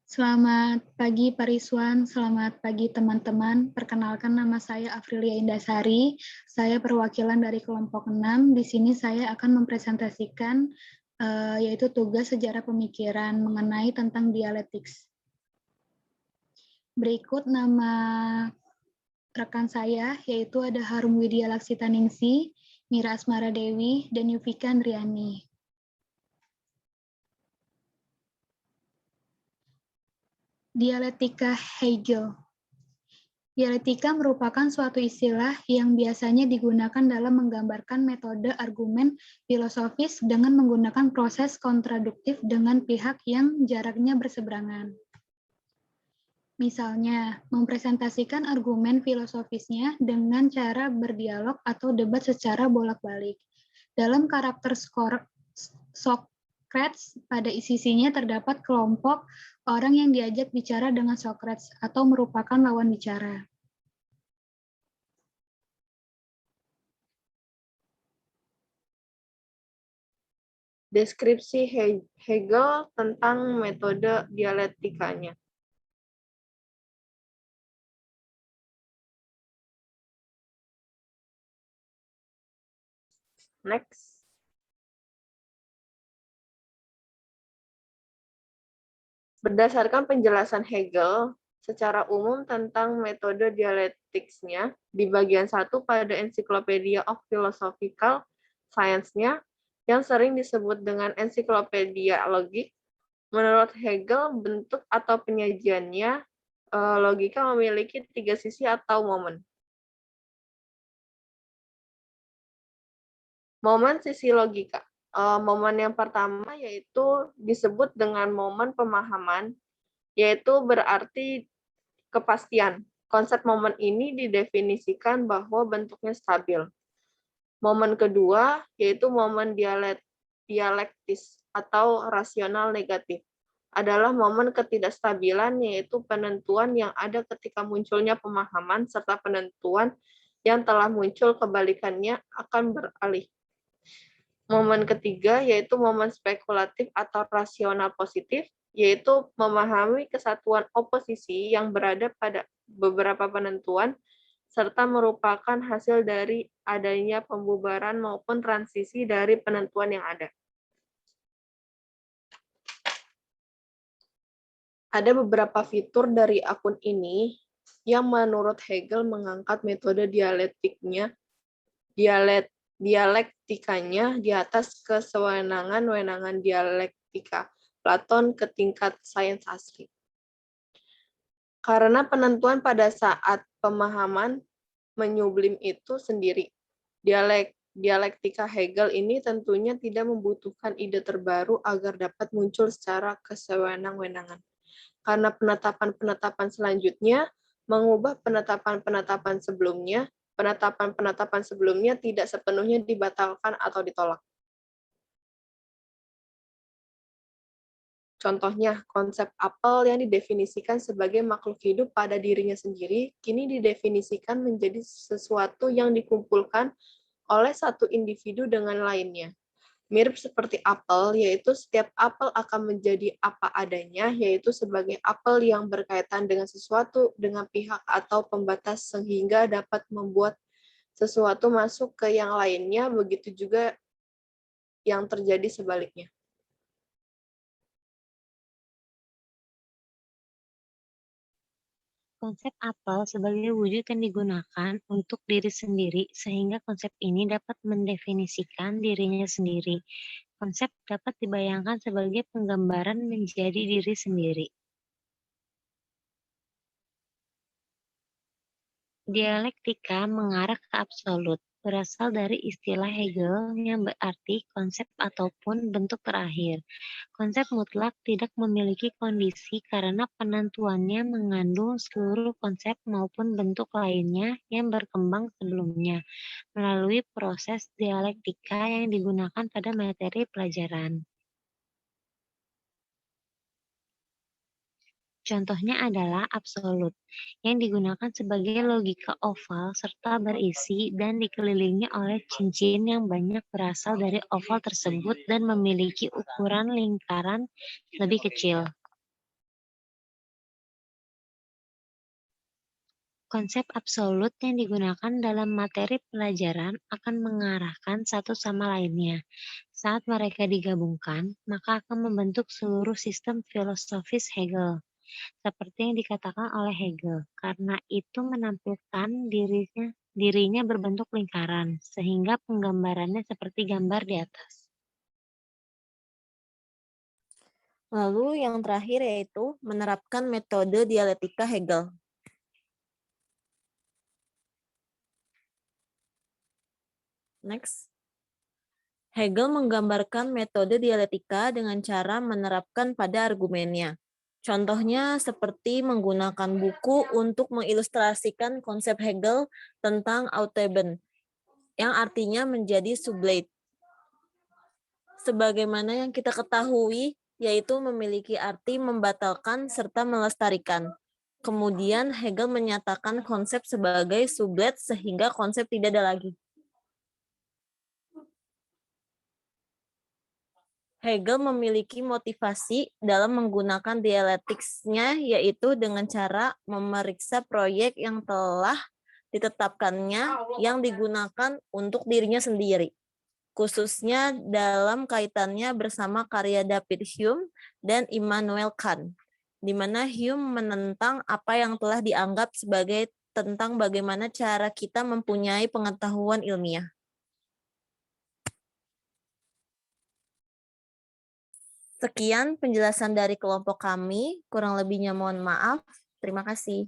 Selamat pagi Pak Rizwan, selamat pagi teman-teman. Perkenalkan nama saya Afrilia Indasari. Saya perwakilan dari kelompok 6. Di sini saya akan mempresentasikan yaitu tugas sejarah pemikiran mengenai tentang dialektiks. Berikut nama rekan saya, yaitu ada Harum Widya Laksitaningsi, Mira Asmara Dewi, dan Yufika Andriani. Dialektika Hegel. Dialektika merupakan suatu istilah yang biasanya digunakan dalam menggambarkan metode argumen filosofis dengan menggunakan proses kontraduktif dengan pihak yang jaraknya berseberangan. Misalnya, mempresentasikan argumen filosofisnya dengan cara berdialog atau debat secara bolak-balik. Dalam karakter Socrates, pada sisinya terdapat kelompok orang yang diajak bicara dengan Socrates atau merupakan lawan bicara. Deskripsi Hegel tentang metode dialektikanya. Next. Berdasarkan penjelasan Hegel secara umum tentang metode dialektiksnya di bagian 1 pada Encyclopedia of Philosophical Science-nya yang sering disebut dengan ensiklopedia logik, menurut Hegel bentuk atau penyajiannya logika memiliki 3 sisi atau momen. Momen sisi logika. Momen yang pertama yaitu disebut dengan momen pemahaman, yaitu berarti kepastian. Konsep momen ini didefinisikan bahwa bentuknya stabil. Momen kedua yaitu momen dialektis atau rasional negatif. Adalah momen ketidakstabilan, yaitu penentuan yang ada ketika munculnya pemahaman serta penentuan yang telah muncul kebalikannya akan beralih. Momen ketiga yaitu momen spekulatif atau rasional positif, yaitu memahami kesatuan oposisi yang berada pada beberapa penentuan, serta merupakan hasil dari adanya pembubaran maupun transisi dari penentuan yang ada. Ada beberapa fitur dari akun ini yang menurut Hegel mengangkat metode dialektikanya di atas kesewenangan-wenangan dialektika Platon ke tingkat sains asli. Karena penentuan pada saat pemahaman menyublim itu sendiri, dialektika Hegel ini tentunya tidak membutuhkan ide terbaru agar dapat muncul secara kesewenang-wenangan. Karena penetapan-penetapan selanjutnya mengubah penetapan-penetapan sebelumnya tidak sepenuhnya dibatalkan atau ditolak. Contohnya, konsep apel yang didefinisikan sebagai makhluk hidup pada dirinya sendiri, kini didefinisikan menjadi sesuatu yang dikumpulkan oleh satu individu dengan lainnya. Mirip seperti apel, yaitu setiap apel akan menjadi apa adanya, yaitu sebagai apel yang berkaitan dengan sesuatu, dengan pihak atau pembatas sehingga dapat membuat sesuatu masuk ke yang lainnya, begitu juga yang terjadi sebaliknya. Konsep apel sebagai wujud yang digunakan untuk diri sendiri, sehingga konsep ini dapat mendefinisikan dirinya sendiri. Konsep dapat dibayangkan sebagai penggambaran menjadi diri sendiri. Dialektika mengarah ke absolut, berasal dari istilah Hegel yang berarti konsep ataupun bentuk terakhir. Konsep mutlak tidak memiliki kondisi karena penentuannya mengandung seluruh konsep maupun bentuk lainnya yang berkembang sebelumnya, melalui proses dialektika yang digunakan pada materi pelajaran. Contohnya adalah absolut, yang digunakan sebagai logika oval serta berisi dan dikelilingi oleh cincin yang banyak berasal dari oval tersebut dan memiliki ukuran lingkaran lebih kecil. Konsep absolut yang digunakan dalam materi pelajaran akan mengarahkan satu sama lainnya. Saat mereka digabungkan, maka akan membentuk seluruh sistem filosofis Hegel. Seperti yang dikatakan oleh Hegel, karena itu menampilkan dirinya berbentuk lingkaran, sehingga penggambarannya seperti gambar di atas. Lalu yang terakhir yaitu menerapkan metode dialektika Hegel. Next. Hegel menggambarkan metode dialektika dengan cara menerapkan pada argumennya. Contohnya seperti menggunakan buku untuk mengilustrasikan konsep Hegel tentang Auteben, yang artinya menjadi sublate. Sebagaimana yang kita ketahui, yaitu memiliki arti membatalkan serta melestarikan. Kemudian Hegel menyatakan konsep sebagai sublet sehingga konsep tidak ada lagi. Hegel memiliki motivasi dalam menggunakan dialektiksnya, yaitu dengan cara memeriksa proyek yang telah ditetapkannya yang digunakan untuk dirinya sendiri, khususnya dalam kaitannya bersama karya David Hume dan Immanuel Kant, di mana Hume menentang apa yang telah dianggap sebagai tentang bagaimana cara kita mempunyai pengetahuan ilmiah. Sekian penjelasan dari kelompok kami, kurang lebihnya mohon maaf. Terima kasih.